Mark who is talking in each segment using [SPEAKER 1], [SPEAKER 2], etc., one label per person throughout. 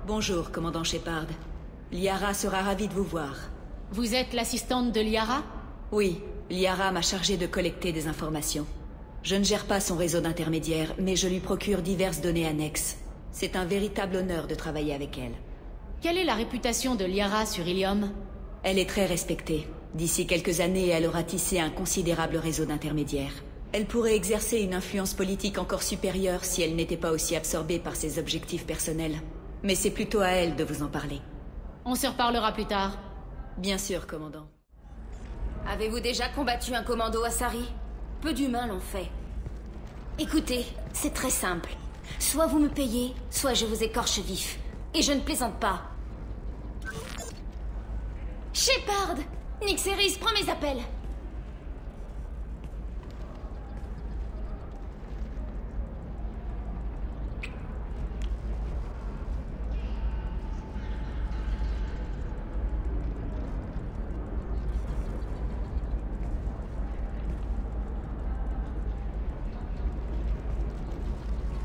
[SPEAKER 1] Bonjour, commandant Shepard. Liara sera ravie de vous voir.
[SPEAKER 2] Vous êtes l'assistante de Liara?
[SPEAKER 1] Oui, Liara m'a chargé de collecter des informations. Je ne gère pas son réseau d'intermédiaires, mais je lui procure diverses données annexes. C'est un véritable honneur de travailler avec elle.
[SPEAKER 2] Quelle est la réputation de Liara sur Ilium?
[SPEAKER 1] Elle est très respectée. D'ici quelques années, elle aura tissé un considérable réseau d'intermédiaires. Elle pourrait exercer une influence politique encore supérieure si elle n'était pas aussi absorbée par ses objectifs personnels. Mais c'est plutôt à elle de vous en parler.
[SPEAKER 2] On se reparlera plus tard.
[SPEAKER 1] Bien sûr, commandant.
[SPEAKER 3] Avez-vous déjà combattu un commando Asari? Peu d'humains l'ont fait. Écoutez, c'est très simple. Soit vous me payez, soit je vous écorche vif. Et je ne plaisante pas. Shepard! Nyxeris, prends mes appels.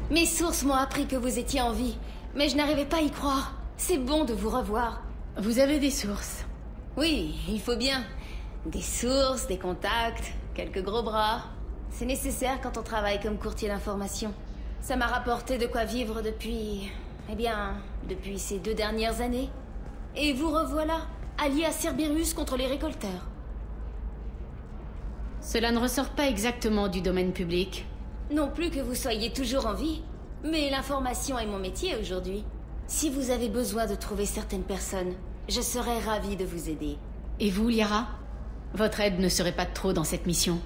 [SPEAKER 3] Mes sources m'ont appris que vous étiez en vie, mais je n'arrivais pas à y croire. C'est bon de vous revoir.
[SPEAKER 2] Vous avez des sources?
[SPEAKER 3] Oui, il faut bien. Des sources, des contacts, quelques gros bras. C'est nécessaire quand on travaille comme courtier d'information. Ça m'a rapporté de quoi vivre depuis... Eh bien, depuis ces 2 dernières années. Et vous revoilà, allié à Cerberus contre les récolteurs.
[SPEAKER 2] Cela ne ressort pas exactement du domaine public.
[SPEAKER 3] Non plus que vous soyez toujours en vie, mais l'information est mon métier aujourd'hui. Si vous avez besoin de trouver certaines personnes, je serais ravie de vous aider.
[SPEAKER 2] Et vous, Liara? Votre aide ne serait pas de trop dans cette mission.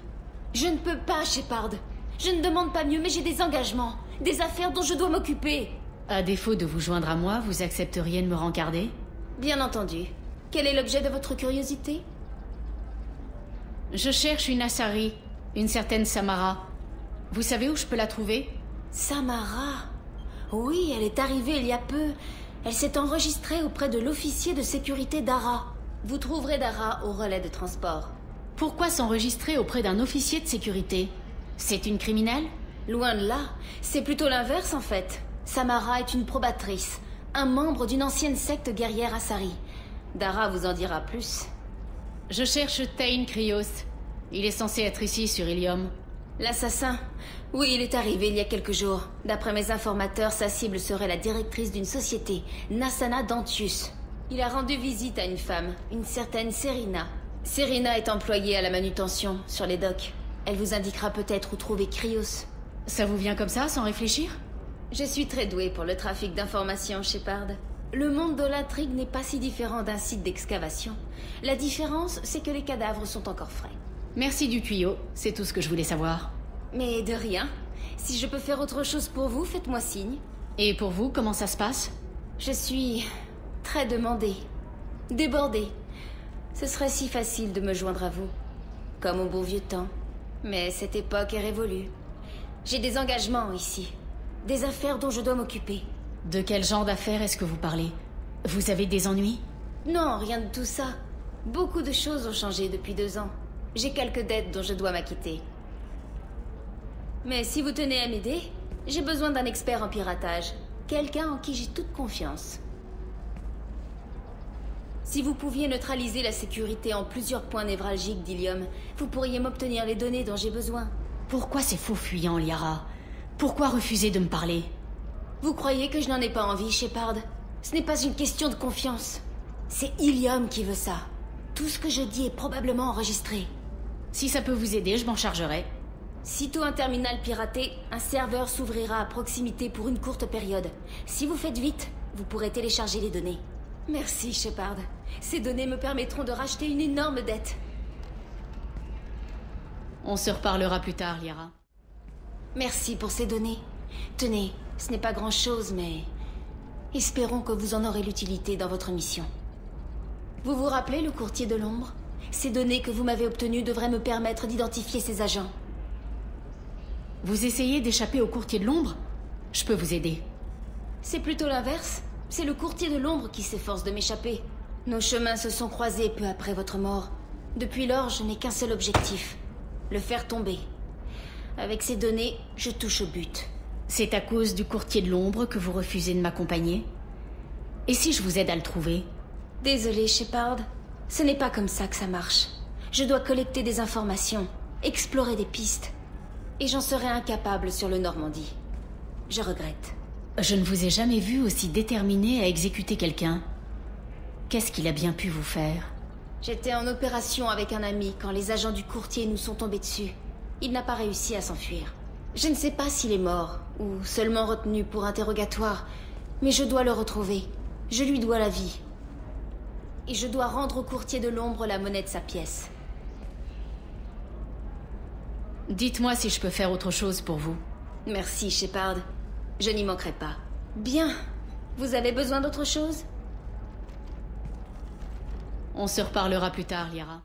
[SPEAKER 3] Je ne peux pas, Shepard. Je ne demande pas mieux, mais j'ai des engagements, des affaires dont je dois m'occuper.
[SPEAKER 2] À défaut de vous joindre à moi, vous accepteriez de me rencarder?
[SPEAKER 3] Bien entendu. Quel est l'objet de votre curiosité?
[SPEAKER 2] Je cherche une Asari, une certaine Samara. Vous savez où je peux la trouver?
[SPEAKER 3] Samara? Oui, elle est arrivée il y a peu. Elle s'est enregistrée auprès de l'officier de sécurité Dara. Vous trouverez Dara au relais de transport.
[SPEAKER 2] Pourquoi s'enregistrer auprès d'un officier de sécurité? C'est une criminelle?
[SPEAKER 3] Loin de là. C'est plutôt l'inverse en fait. Samara est une probatrice, un membre d'une ancienne secte guerrière Asari. Dara vous en dira plus.
[SPEAKER 2] Je cherche Tain Krios. Il est censé être ici sur Ilium.
[SPEAKER 3] L'assassin? Oui, il est arrivé il y a quelques jours. D'après mes informateurs, sa cible serait la directrice d'une société, Nassana Dantius. Il a rendu visite à une femme, une certaine Serena. Serena est employée à la manutention, sur les docks. Elle vous indiquera peut-être où trouver Krios.
[SPEAKER 2] Ça vous vient comme ça, sans réfléchir?
[SPEAKER 3] Je suis très douée pour le trafic d'informations, Shepard. Le monde de l'intrigue n'est pas si différent d'un site d'excavation. La différence, c'est que les cadavres sont encore frais.
[SPEAKER 2] Merci du tuyau, c'est tout ce que je voulais savoir.
[SPEAKER 3] Mais de rien. Si je peux faire autre chose pour vous, faites-moi signe.
[SPEAKER 2] Et pour vous, comment ça se passe?
[SPEAKER 3] Je suis... très demandée. Débordée. Ce serait si facile de me joindre à vous. Comme au bon vieux temps. Mais cette époque est révolue. J'ai des engagements ici. Des affaires dont je dois m'occuper.
[SPEAKER 2] De quel genre d'affaires est-ce que vous parlez? Vous avez des ennuis?
[SPEAKER 3] Non, rien de tout ça. Beaucoup de choses ont changé depuis 2 ans. J'ai quelques dettes dont je dois m'acquitter. Mais si vous tenez à m'aider, j'ai besoin d'un expert en piratage. Quelqu'un en qui j'ai toute confiance. Si vous pouviez neutraliser la sécurité en plusieurs points névralgiques d'Ilium, vous pourriez m'obtenir les données dont j'ai besoin.
[SPEAKER 2] Pourquoi ces faux fuyants, Liara? Pourquoi refuser de me parler?
[SPEAKER 3] Vous croyez que je n'en ai pas envie, Shepard? Ce n'est pas une question de confiance. C'est Ilium qui veut ça. Tout ce que je dis est probablement enregistré.
[SPEAKER 2] Si ça peut vous aider, je m'en chargerai.
[SPEAKER 3] Sitôt un terminal piraté, un serveur s'ouvrira à proximité pour une courte période. Si vous faites vite, vous pourrez télécharger les données. Merci, Shepard. Ces données me permettront de racheter une énorme dette.
[SPEAKER 2] On se reparlera plus tard, Liara.
[SPEAKER 3] Merci pour ces données. Tenez, ce n'est pas grand-chose, mais... espérons que vous en aurez l'utilité dans votre mission. Vous vous rappelez le courtier de l'ombre? Ces données que vous m'avez obtenues devraient me permettre d'identifier ses agents.
[SPEAKER 2] Vous essayez d'échapper au courtier de l'ombre? Je peux vous aider.
[SPEAKER 3] C'est plutôt l'inverse. C'est le courtier de l'ombre qui s'efforce de m'échapper. Nos chemins se sont croisés peu après votre mort. Depuis lors, je n'ai qu'un seul objectif. Le faire tomber. Avec ces données, je touche au but.
[SPEAKER 2] C'est à cause du courtier de l'ombre que vous refusez de m'accompagner? Et si je vous aide à le trouver?
[SPEAKER 3] Désolée, Shepard. Ce n'est pas comme ça que ça marche. Je dois collecter des informations, explorer des pistes. Et j'en serais incapable sur le Normandie. Je regrette.
[SPEAKER 2] Je ne vous ai jamais vu aussi déterminé à exécuter quelqu'un. Qu'est-ce qu'il a bien pu vous faire?
[SPEAKER 3] J'étais en opération avec un ami quand les agents du courtier nous sont tombés dessus. Il n'a pas réussi à s'enfuir. Je ne sais pas s'il est mort, ou seulement retenu pour interrogatoire, mais je dois le retrouver. Je lui dois la vie. Et je dois rendre au courtier de l'ombre la monnaie de sa pièce.
[SPEAKER 2] Dites-moi si je peux faire autre chose pour vous.
[SPEAKER 3] Merci, Shepard. Je n'y manquerai pas. Bien. Vous avez besoin d'autre chose?
[SPEAKER 2] On se reparlera plus tard, Liara.